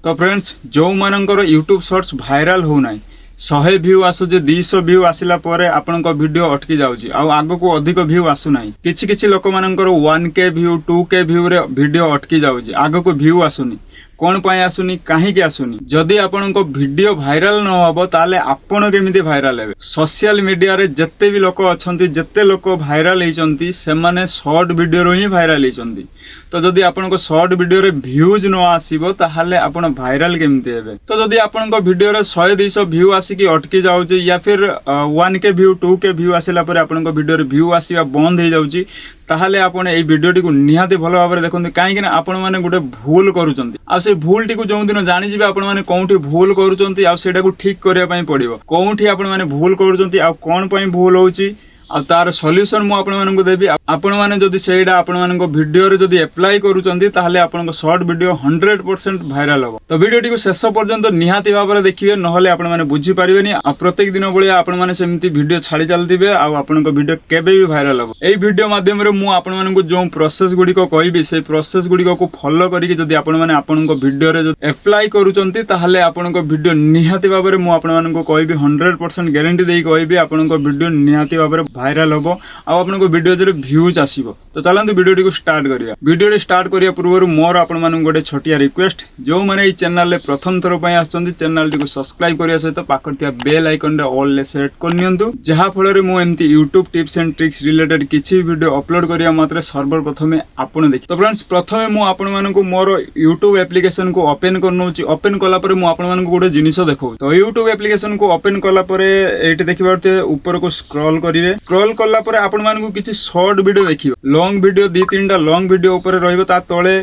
तो फ्रेंड्स जो मानकर यूट्यूब शॉर्ट्स भाइराल होना 100 व्यू आसुचे 200 व्यू आसिला परे आपनका वीडियो अटकी जाउची आ आगो को अधिक व्यू आसु नाही किछि किछि लोक मानकर 1K व्यू 2K व्यू रे वीडियो अटकी जाउची आगो को व्यू आसुनी कौन पाई आसुनी कहीं आसुनी जदि आपनको वीडियो भाइराल न होबो ताले आपण केमिति भाइराल हेबे सोशल मीडिया रे जत्ते भी लोक अछंती जत्ते लोक भाइराल हेचंती से माने शॉर्ट वीडियो रो ही भाइराल हेचंती तो जदि आपनको शॉर्ट वीडियो रे व्यूज न आसीबो ताहाले आपण भाइराल केमिति हेबे तो जदि आपनको वीडियो रे 100 200 व्यू आसी अटकी जाउची या फिर 1K व्यू 2K व्यू आसिला परे आपनको वीडियो रे व्यू आसीबा बंद हे जाउची ताहाले आपण एई वीडियोटी को निहाती भलो भाबरे देखंतु काहे कि ना आपण माने गुटे भूल करूचंती आ से भूल टी को जो दिन जानि जिबे आपण माने कोउठी भूल करूचंती आ सेटा को ठीक करिया पई पड़िबो कोउठी आपण माने भूल करूचंती आ कोन पई भूल होउची आ तार सॉल्यूशन मु आपण मानन को देबी आपण माने जदी सेडा आपण मानन को वीडियो रे जदी अप्लाई करूचंती ताहाले आपण को शॉर्ट वीडियो 100% भाइराल हो तो वीडियोटी को शेष पर्यंत निहाती भाबरे देखिबे नहले आपण माने बुझी परिबेनी आ प्रत्येक दिन बळिया आपण माने सेमती वीडियो छाडी चलतिबे आ आपण को वीडियो केबे भी भाइराल हो एई वीडियो माध्यम रे मु आपण मानन को जो प्रोसेस गुडी को कहबी से प्रोसेस गुडी को फॉलो करी कि जदी आपण माने आपण को वीडियो रे अप्लाई करूचंती ताहाले आपण को वीडियो निहाती भाबरे मु आपण मानन को कहबी 100% गारंटी देई कहबी आपण को वीडियो निहाती भाबरे भाइराल होबो आ आपन को वीडियो जे व्यूज आसीबो तो चलंतु वीडियो को स्टार्ट करिया वीडियो स्टार्ट करिया पूर्व मोर आपण मानन गोटे छोटिया रिक्वेस्ट जो माने ई चैनल ले प्रथम थरो पय आछंती चैनल टी को सब्सक्राइब करिया सहित पाखरतिया बेल आइकन रे ऑल ले सेट करनियंतु जहा फल रे मु एम्ति YouTube tips and tricks related किछि वीडियो अपलोड करिया मात्र सर्वर प्रथमे आपण देखि तो फ्रेंड्स प्रथमे मु आपण मानन को मोर YouTube एप्लीकेशन को ओपन करनोची ओपन कला परे मु आपण मानन को गोटे जिनिस देखौ तो YouTube एप्लीकेशन को ओपन कला परे एठी देखिबारते ऊपर को स्क्रॉल करिवे स्क्रॉल कला परे आपण मान को किछि शॉर्ट वीडियो देखिबो लॉन्ग वीडियो 2-3टा लॉन्ग वीडियो ऊपर रहइबो ता तळे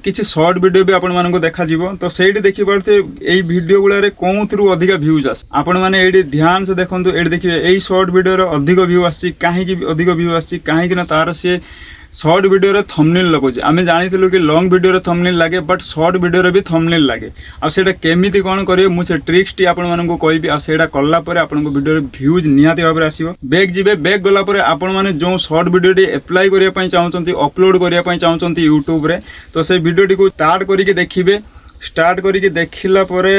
किछि शॉर्ट वीडियो भी आपण मान को देखा जीवो तो सेठी देखि परते एई वीडियो गुला रे कोउथरु अधिक व्यूज आस आपण माने एठी ध्यान से देखंतु एठी देखिबे एई शॉर्ट वीडियो रे अधिक व्यू आसी काहे कि अधिक व्यू आसी काहे कि ना तार से शॉर्ट वीडियो रे थंबनेल लगोजे आमे जानिथिलु कि लॉन्ग वीडियो रे थंबनेल लागे बट शॉर्ट वीडियो रे भी थंबनेल लागे आ सेटा केमिति कोन करियो मु से ट्रिक्स टी आपण मानन को कहबी आ सेटा करला परे आपण को वीडियो रे व्यूज निहाती भाबरे आसीबो बैक जिबे बैक गला परे आपण माने जो शॉर्ट वीडियो टी अप्लाई करिया पई चाहउचंती अपलोड करिया पई चाहउचंती YouTube रे तो से वीडियो टी को स्टार्ट करी के देखिबे स्टार्ट करी के देखिला परे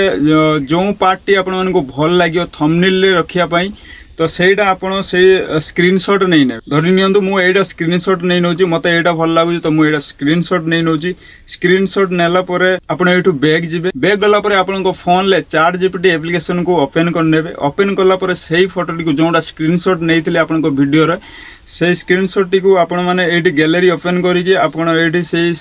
जो पार्ट टी आपण मानन को भल लागियो थंबनेल रे रखिया पई तो सेटा आपण से स्क्रीनशॉट नहीं ने धरि नियंतु मु एटा स्क्रीनशॉट नहीं नोची मते एटा भल लागु तो मु एटा स्क्रीनशॉट नहीं नोची स्क्रीनशॉट नेला परे आपण एटु बैक जिबे बैक गला परे आपण को फोन ले चैट जीपीटी एप्लीकेशन को ओपन कर नेबे ओपन करला परे सेही फोटो टी को जोंडा स्क्रीनशॉट नैथिले आपण को वीडियो रे से स्क्रीनशॉट टी को आपण माने एटी गैलरी ओपन करी के आपण एटी सेही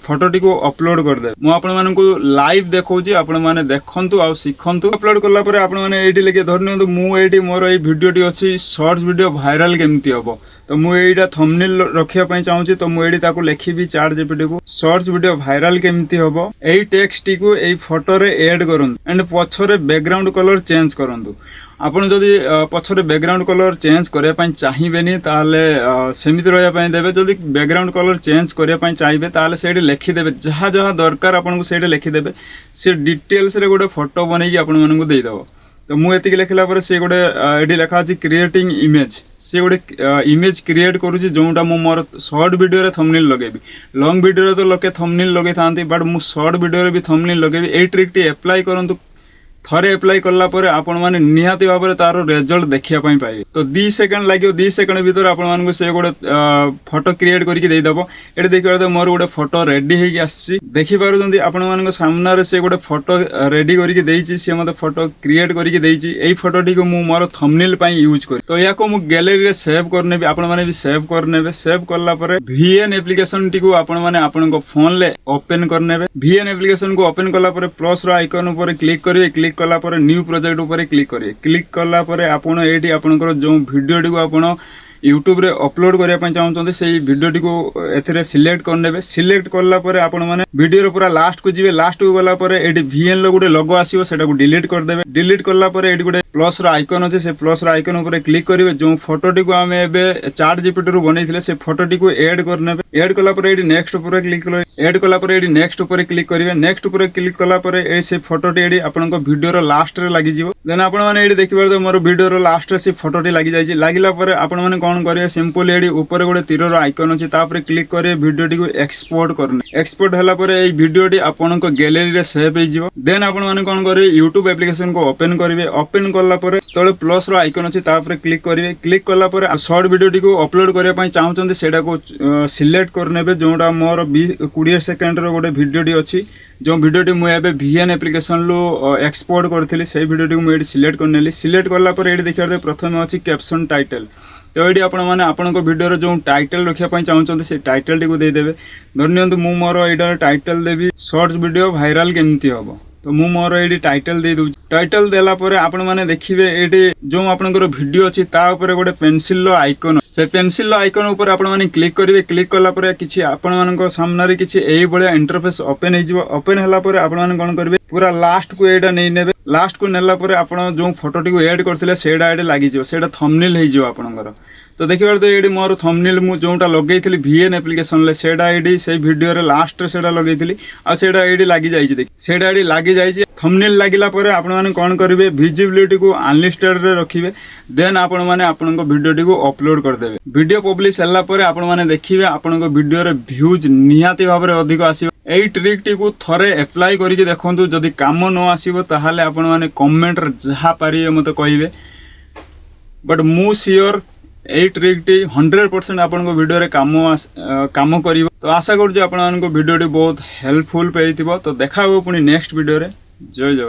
फोटो टी को अपलोड कर दे मु आपण माने को लाइव देखौची आपण माने देखंतु आ सिखंतु अपलोड करला परे आपण माने एटी लेके धरि नियंतु मु एटी मोर ए वीडियो टी अछि शॉर्ट वीडियो भाइराल केमती हबो तो मु एटा थंबनेल रखिया पई चाहूची तो मु एटी ताको लेखिबी चैट जीपीटी को शॉर्ट्स वीडियो भाइराल केमती हबो एई टेक्स्ट टी को एई फोटो रे ऐड करन एंड पछरे बैकग्राउंड कलर चेंज करंतु आपण जदि पछरे बैकग्राउंड कलर चेंज करिया पई चाहिबेनी ताले सेमिति रहया पई देबे जदि बैकग्राउंड कलर चेंज करिया पई चाहिबे ताले सेठी लिखि देबे जहा जहा दरकार आपण को सेठी लिखि देबे से डिटेल्स रे गोटे फोटो बनै कि आपण मानन को देई दबो तो मु एति लिखला पर से गोटे एडी लिखा अछि क्रिएटिंग इमेज से गोटे इमेज क्रिएट करूची जोंटा मु मोर शॉर्ट वीडियो रे थंबनेल लगेबी लॉन्ग वीडियो रे तो लोके थंबनेल लगे थांती बट मु शॉर्ट वीडियो रे भी thumbnail लगेबी a trick T apply करंतु थरे अप्लाई करला परे आपण माने निहाती भाबरे तार रिजल्ट देखिया पई पाइबे तो 2 सेकंड लागियो 2 सेकंड भीतर आपण मान को से गोटे फोटो क्रिएट करके देई दबो एटे देखिबा तो मोर गोटे फोटो रेडी हे के आसी देखि पारु जंदी आपण मान को सामना रे से गोटे फोटो रेडी करके देइची से मते फोटो क्रिएट करके देइची एई फोटो टी को मु मोर थंबनेल पई यूज करी तो या को मु गैलरी रे सेव करने भी आपण माने भी सेव करनेबे सेव करला परे VN एप्लीकेशन टी को आपण माने आपण को फोन ले ओपन करनेबे VN एप्लीकेशन को ओपन करला परे प्लस रो आइकन ऊपर क्लिक करिवे क्लिक कला परे न्यू प्रोजेक्ट ऊपर क्लिक करिए क्लिक कला परे आपण एठी आपनकर जो वीडियो टी को आपण YouTube रे अपलोड करिया पई चाहउचंती सेही वीडियो टी को एथरे सिलेक्ट करनेबे सिलेक्ट करला परे आपण माने वीडियो रे पूरा लास्ट को जिवे लास्ट को गला परे एठी VN लो गुटे लोगो आसीबो सेटा को डिलीट कर देबे डिलीट करला परे एठी गुटे प्लस रो आइकन अछि से प्लस रो आइकन ऊपर क्लिक करिवे जो फोटो टी को हमें एबे चैट जीपीटी रो बनैथिले से फोटो टी को ऐड करनेबे ऐड कला परे एठी नेक्स्ट ऊपर क्लिक कर ऐड कला परे एठी नेक्स्ट ऊपर क्लिक करिवे नेक्स्ट ऊपर क्लिक कला परे ए से फोटो टी एठी आपन को वीडियो रो लास्ट रे लागि जिवो देन आपण माने एठी देखिबार तो मोर वीडियो रो लास्ट रे से फोटो टी लागि जाई छि लागिला परे आपण माने कौन करेंगे सिंपल एडी ऊपर गोटे तीर आइकन अच्छी तापर क्लिक करेंगे वीडियोटी को एक्सपोर्ट करने एक्सपोर्ट होला पर ए वीडियोटी आपन गैलेरी रे सेव हो देन आपण माने कौन करेंगे यूट्यूब एप्लिकेशन को ओपन करेंगे ओपन कला तले प्लस रो आइकन अच्छी तापर क्लिक करेंगे क्लिक कला शॉर्ट वीडियोटी को अपलोड करने चाहते सेटा को सिलेक्ट करने जोटा मोर 20 सेकेंड रो गोटे वीडियोटी अच्छी जो वीडियोटी मुझे VN एप्लिकेशन लो एक्सपोर्ट करी से वीडियोटी को मुझे सिलेक्ट करनेली सिलेक्ट कला ये देखिए प्रथम अच्छी कैप्शन टाइटल तो ये आपण वीडियो जो टाइटल रखापी चाहते से टाइटल टी देदेवे धरनियंतु मु मोर यहाँ टाइटल देवी शॉर्ट्स वीडियो वायरल केमती हम तो मु मोर ये टाइटल दे दूँ टाइटल देला परे आपण माने देखिबे एटी जो आपनकर वीडियो अछि ता ऊपर गोटे पेंसिल लो आइकन से पेंसिल लो आइकन ऊपर आपण माने क्लिक करिवे क्लिक कला परे किछि आपण मानक सामने रे किछि एई बळिया इंटरफेस ओपन हे जिवो ओपन हला परे आपण माने कोन करबे पूरा लास्ट को एटा नै नेबे लास्ट को नेला परे आपण जो फोटोटी को ऐड करथिले सेडा एडे लागि जिवो सेडा थंबनेल हे जिवो आपनकर तो देखिबार तो ये मोर थंबनेल मु जोटा लगेइथिली VN एप्लिकेशन ले सेडा आईडी से वीडियो रे लास्ट रे सेडा लगेइथिली आ सेडा आईडी लागि जाईछि देख सेडा आईडी लागि जाईछि थंबनेल लागिला परे आपण माने कोन करिवे विजिबिलिटी को अनलिस्टेड रे रखिबे देन आपण माने आपनक वीडियोटी को अपलोड कर देबे वीडियो पब्लिश हला परे आपण माने देखिबे आपनक वीडियो रे व्यूज निहाती भाबरे अधिक आसीबो एई ट्रिक टी को थरे अप्लाई करिके देखंतु जदी काम न आसीबो ताहाले आपण माने कमेंट रे जहा पारिबे मते कहिबे बट मु श्योर यही ट्रिक टी 100% आपण वीडियो रे काम करिवो तो आशा करूँ आपण वीडियो टी बहुत हेल्पफुल पे तो देखा पुणी नेक्स्ट वीडियो रे जय जय।